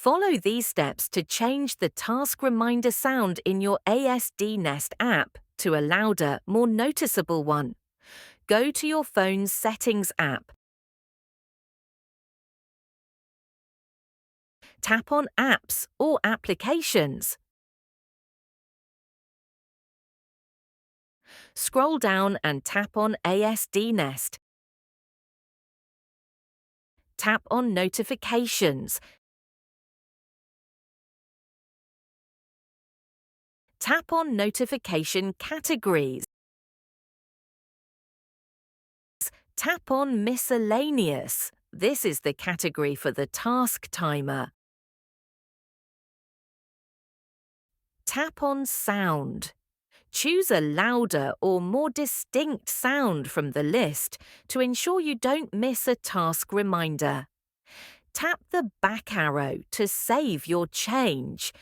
Follow these steps to change the task reminder sound in your ASD Nest app to a louder, more noticeable one. Go to your phone's Settings app. Tap on Apps or Applications. Scroll down and tap on ASD Nest. Tap on Notifications. Tap on Notification Categories. Tap on Miscellaneous. This is the category for the task timer. Tap on Sound. Choose a louder or more distinct sound from the list to ensure you don't miss a task reminder. Tap the back arrow to save your change.